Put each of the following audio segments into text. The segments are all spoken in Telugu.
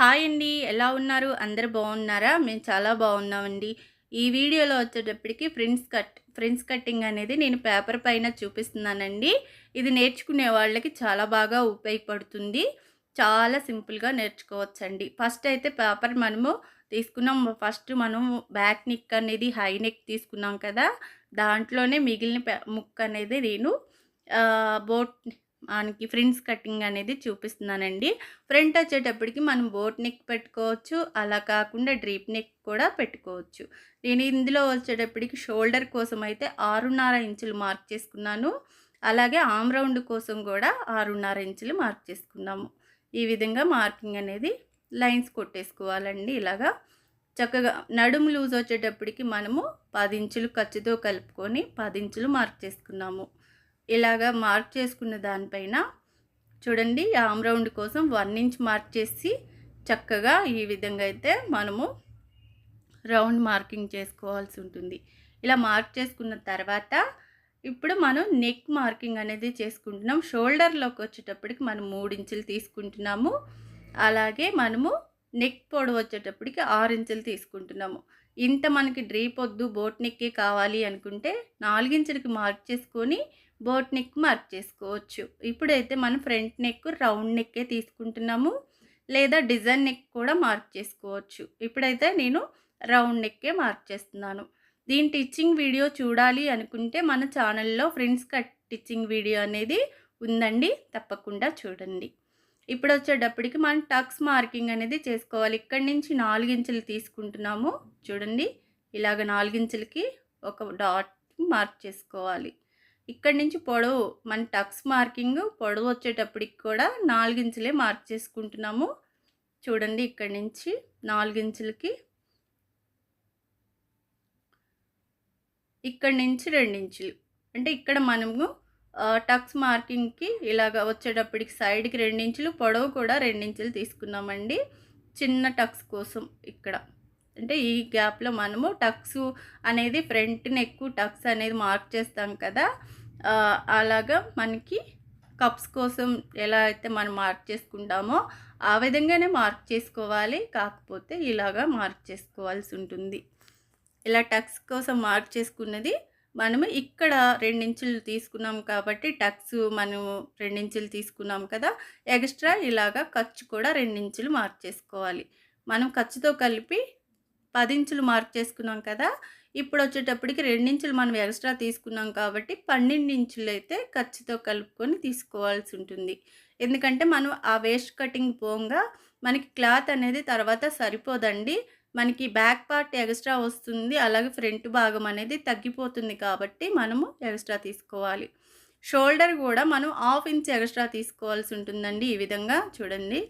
హాయ్ అండి. ఎలా ఉన్నారు? అందరూ బాగున్నారా? మేము చాలా బాగున్నామండి. ఈ వీడియోలో వచ్చేటప్పటికి ఫ్రిన్స్ కటింగ్ అనేది నేను పేపర్ పైన చూపిస్తున్నానండి. ఇది నేర్చుకునే వాళ్ళకి చాలా బాగా ఉపయోగపడుతుంది. చాలా సింపుల్‌గా నేర్చుకోవచ్చండి. ఫస్ట్ అయితే పేపర్ మనము తీసుకున్నాం. ఫస్ట్ మనం బ్యాక్ నెక్ అనేది హై నెక్ తీసుకున్నాం కదా! దాంట్లోనే మిగిలిన ముక్క అనేది నేను బోట్ మనకి ఫ్రిన్స్ కటింగ్ అనేది చూపిస్తున్నానండి. ఫ్రంట్ వచ్చేటప్పటికి మనం బోట్ నెక్ పెట్టుకోవచ్చు. అలా కాకుండా డ్రీప్ నెక్ కూడా పెట్టుకోవచ్చు. నేను ఇందులో వచ్చేటప్పటికి షోల్డర్ కోసం అయితే 6.5 ఇంచులు మార్క్ చేసుకున్నాను. అలాగే ఆర్మ్ రౌండ్ కోసం కూడా 6.5 ఇంచులు మార్క్ చేసుకున్నాము. ఈ విధంగా మార్కింగ్ అనేది లైన్స్ కొట్టేసుకోవాలండి. ఇలాగా చక్కగా నడుము లూజ్ వచ్చేటప్పటికి మనము 10 ఇంచులు ఖర్చుతో కలుపుకొని 10 ఇంచులు మార్క్ చేసుకున్నాము. ఇలాగా మార్క్ చేసుకున్న దానిపైన చూడండి ఆర్మ్ రౌండ్ కోసం 1 ఇంచ్ మార్క్ చేసి చక్కగా ఈ విధంగా అయితే మనము రౌండ్ మార్కింగ్ చేసుకోవాల్సి ఉంటుంది. ఇలా మార్క్ చేసుకున్న తర్వాత ఇప్పుడు మనం నెక్ మార్కింగ్ అనేది చేసుకుంటున్నాం. షోల్డర్లోకి వచ్చేటప్పటికి మనం 3 ఇంచులు తీసుకుంటున్నాము. అలాగే మనము నెక్ పొడవు వచ్చేటప్పటికి 6 ఇంచులు తీసుకుంటున్నాము. ఇంత మనకి డ్రీప్ వద్దు, బోట్ నెక్కే కావాలి అనుకుంటే 4 ఇంచులకి మార్క్ చేసుకొని బోట్ నెక్ మార్క్ చేసుకోవచ్చు. ఇప్పుడైతే మనం ఫ్రంట్ నెక్ రౌండ్ నెక్కే తీసుకుంటున్నాము. లేదా డిజైన్ నెక్ కూడా మార్క్ చేసుకోవచ్చు. ఇప్పుడైతే నేను రౌండ్ నెక్కే మార్క్ చేస్తున్నాను. దీని టిచ్చింగ్ వీడియో చూడాలి అనుకుంటే మన ఛానల్లో ఫ్రిన్స్ కట్ టిచ్చింగ్ వీడియో అనేది ఉందండి. తప్పకుండా చూడండి. ఇప్పుడు వచ్చేటప్పటికి మనం టక్స్ మార్కింగ్ అనేది చేసుకోవాలి. ఇక్కడి నుంచి 4 ఇంచులు తీసుకుంటున్నాము. చూడండి ఇలాగ 4 ఇంచులకి ఒక డాట్ మార్క్ చేసుకోవాలి. ఇక్కడి నుంచి పొడవు మన టక్స్ మార్కింగ్ పొడవు వచ్చేటప్పటికి కూడా 4 ఇంచులే మార్క్ చేసుకుంటున్నాము. చూడండి ఇక్కడి నుంచి 4 ఇంచులకి ఇక్కడి నుంచి 2 ఇంచులు అంటే ఇక్కడ మనము టక్స్ మార్కింగ్కి ఇలాగ వచ్చేటప్పటికి సైడ్కి 2 ఇంచులు పొడవు కూడా 2 ఇంచులు తీసుకున్నామండి. చిన్న టక్స్ కోసం ఇక్కడ అంటే ఈ గ్యాప్లో మనము టక్స్ అనేది ఫ్రంట్ నెక్ టక్స్ అనేది మార్క్ చేస్తాం కదా! అలాగా మనకి కప్స్ కోసం ఎలా అయితే మనం మార్క్ చేసుకుంటామో ఆ విధంగానే మార్క్ చేసుకోవాలి. కాకపోతే ఇలాగా మార్క్ చేసుకోవాల్సి ఉంటుంది. ఇలా టక్స్ కోసం మార్క్ చేసుకున్నది మనము ఇక్కడ 2 ఇంచులు తీసుకున్నాం కాబట్టి టక్స్ మనము 2 ఇంచులు తీసుకున్నాం కదా! ఎక్స్ట్రా ఇలాగా ఖర్చు కూడా 2 ఇంచులు మార్క్ చేసుకోవాలి. మనం ఖర్చుతో కలిపి 10 ఇంచులు మార్క్ చేసుకున్నాం కదా! ఇప్పుడు వచ్చేటప్పటికి 2 ఇంచులు మనం ఎక్స్ట్రా తీసుకున్నాం కాబట్టి 12 ఇంచులు అయితే ఖర్చుతో కలుపుకొని తీసుకోవాల్సి ఉంటుంది. ఎందుకంటే మనం ఆ వేస్ట్ కటింగ్ పోంగా మనకి క్లాత్ అనేది తర్వాత సరిపోదండి. మనకి బ్యాక్ పార్ట్ ఎక్స్ట్రా వస్తుంది. అలాగే ఫ్రంట్ భాగం అనేది తగ్గిపోతుంది కాబట్టి మనము ఎక్స్ట్రా తీసుకోవాలి. షోల్డర్ కూడా మనం 1/2 ఇంచ్ ఎక్స్ట్రా తీసుకోవాల్సి ఉంటుందండి. ఈ విధంగా చూడండి.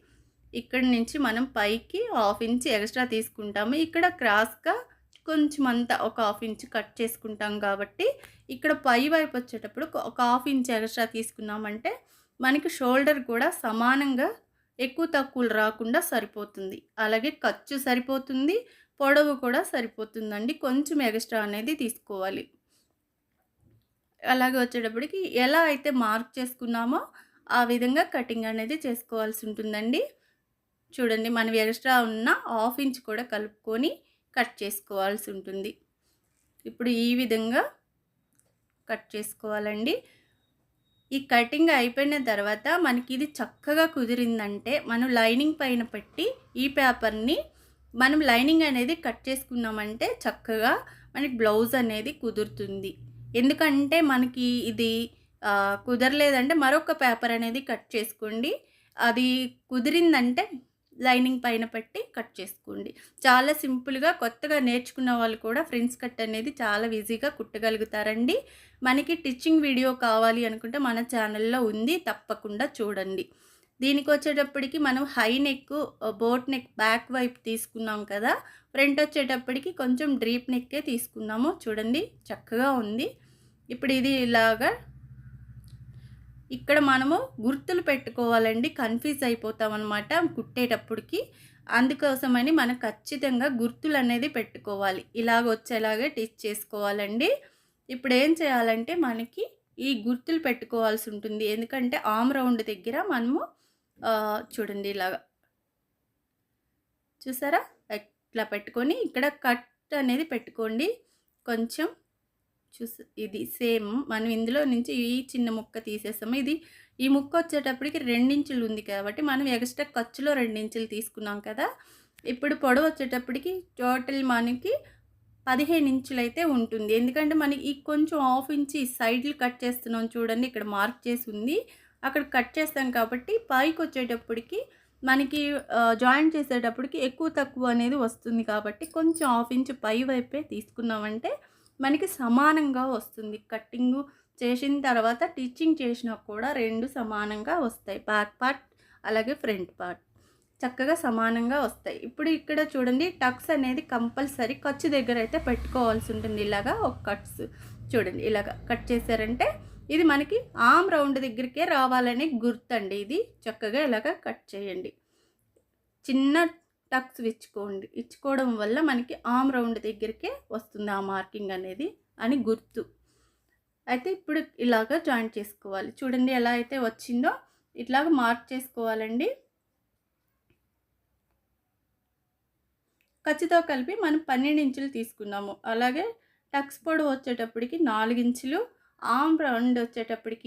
ఇక్కడి నుంచి మనం పైకి 1/2 ఇంచ్ ఎక్స్ట్రా తీసుకుంటాము. ఇక్కడ క్రాస్‌గా కొంచెం అంతా ఒక 1/2 ఇంచ్ కట్ చేసుకుంటాం కాబట్టి ఇక్కడ పై వైపు వచ్చేటప్పుడు ఒక 1/2 ఇంచ్ ఎక్స్ట్రా తీసుకున్నామంటే మనకి షోల్డర్ కూడా సమానంగా ఎక్కువ తక్కువలు రాకుండా సరిపోతుంది. అలాగే ఖర్చు సరిపోతుంది. పొడవు కూడా సరిపోతుందండి. కొంచెం ఎక్స్ట్రా అనేది తీసుకోవాలి. అలాగే వచ్చేటప్పటికి ఎలా అయితే మార్క్ చేసుకున్నామో ఆ విధంగా కటింగ్ అనేది చేసుకోవాల్సి ఉంటుందండి. చూడండి మనం ఎక్స్ట్రా ఉన్న 1/2 ఇంచ్ కూడా కలుపుకొని కట్ చేసుకోవాల్సి ఉంటుంది. ఇప్పుడు ఈ విధంగా కట్ చేసుకోవాలండి. ఈ కటింగ్ అయిపోయిన తర్వాత మనకి ఇది చక్కగా కుదిరిందంటే మనం లైనింగ్ పైన పెట్టి ఈ పేపర్ని మనం లైనింగ్ అనేది కట్ చేసుకున్నామంటే చక్కగా మనకి బ్లౌజ్ అనేది కుదురుతుంది. ఎందుకంటే మనకి ఇది కుదరలేదంటే మరొక పేపర్ అనేది కట్ చేసుకోండి. అది కుదిరిందంటే లైనింగ్ పైన పెట్టి కట్ చేసుకోండి. చాలా సింపుల్‌గా కొత్తగా నేర్చుకున్న వాళ్ళు కూడా ఫ్రిన్స్ కట్ అనేది చాలా ఈజీగా కుట్టగలుగుతారండి. మనకి టిచ్చింగ్ వీడియో కావాలి అనుకుంటే మన ఛానల్లో ఉంది. తప్పకుండా చూడండి. దీనికొచ్చేటప్పటికి మనం high neck, boat neck back వైపు తీసుకున్నాం కదా! ఫ్రంట్ వచ్చేటప్పటికి కొంచెం డ్రీప్ నెక్కే తీసుకున్నాము. చూడండి చక్కగా ఉంది. ఇప్పుడు ఇది ఇలాగా ఇక్కడ మనము గుర్తులు పెట్టుకోవాలండి. కన్‌ఫ్యూజ్ అయిపోతామన్నమాట కుట్టేటప్పటికి. అందుకోసమని మనం ఖచ్చితంగా గుర్తులు అనేది పెట్టుకోవాలి. ఇలాగ వచ్చేలాగా టిచ్ చేసుకోవాలండి. ఇప్పుడు ఏం చేయాలంటే మనకి ఈ గుర్తులు పెట్టుకోవాల్సి ఉంటుంది. ఎందుకంటే ఆర్మ్ రౌండ్ దగ్గర మనము చూడండి ఇలాగ చూసారా? ఇట్లా పెట్టుకొని ఇక్కడ కట్ అనేది పెట్టుకోండి. కొంచెం ఇది సేమ్ మనం ఇందులో నుంచి ఈ చిన్న ముక్క తీసేసాము. ఈ ముక్క వచ్చేటప్పటికి 2 ఇంచులు ఉంది కాబట్టి మనం ఎక్స్ట్రా ఖర్చులో 2 ఇంచులు తీసుకున్నాం కదా! ఇప్పుడు పొడవు వచ్చేటప్పటికి టోటల్ మనకి 15 ఇంచులైతే ఉంటుంది. ఎందుకంటే మనకి ఈ కొంచెం హాఫ్ ఇంచ్ ఈ సైడ్‌లు కట్ చేస్తున్నాం చూడండి. ఇక్కడ మార్క్ చేసి ఉంది. అక్కడ కట్ చేస్తాం కాబట్టి పైకొచ్చేటప్పటికి మనకి జాయింట్ చేసేటప్పటికి ఎక్కువ తక్కువ అనేది వస్తుంది కాబట్టి కొంచెం హాఫ్ ఇంచ్ పై వైపే తీసుకున్నామంటే మనకి సమానంగా వస్తుంది. కట్టింగు చేసిన తర్వాత స్టిచ్చింగ్ చేసినా కూడా 2 సమానంగా వస్తాయి. బ్యాక్ పార్ట్ అలాగే ఫ్రంట్ పార్ట్ చక్కగా సమానంగా వస్తాయి. ఇప్పుడు ఇక్కడ చూడండి టక్స్ అనేది కంపల్సరీ ఖర్చు దగ్గర అయితే పెట్టుకోవాల్సి ఉంటుంది. ఇలాగా ఒక కట్స్ చూడండి ఇలాగ కట్ చేశారంటే ఇది మనకి ఆర్మ్ రౌండ్ దగ్గరికే రావాలని గుర్తండి. ఇది చక్కగా ఇలాగ కట్ చేయండి. చిన్న టక్స్ ఇచ్చుకోవడం వల్ల మనకి ఆర్మ్ రౌండ్ దగ్గరికే వస్తుంది ఆ మార్కింగ్ అనేది అని గుర్తు. అయితే ఇప్పుడు ఇలాగ జాయింట్ చేసుకోవాలి. చూడండి ఎలా అయితే వచ్చిందో ఇట్లాగ మార్క్ చేసుకోవాలండి. ఖర్చుతో కలిపి మనం 12 ఇంచులు తీసుకున్నాము. అలాగే టక్స్ పొడవు వచ్చేటప్పటికి 4 ఇంచులు, ఆర్మ్ రౌండ్ వచ్చేటప్పటికి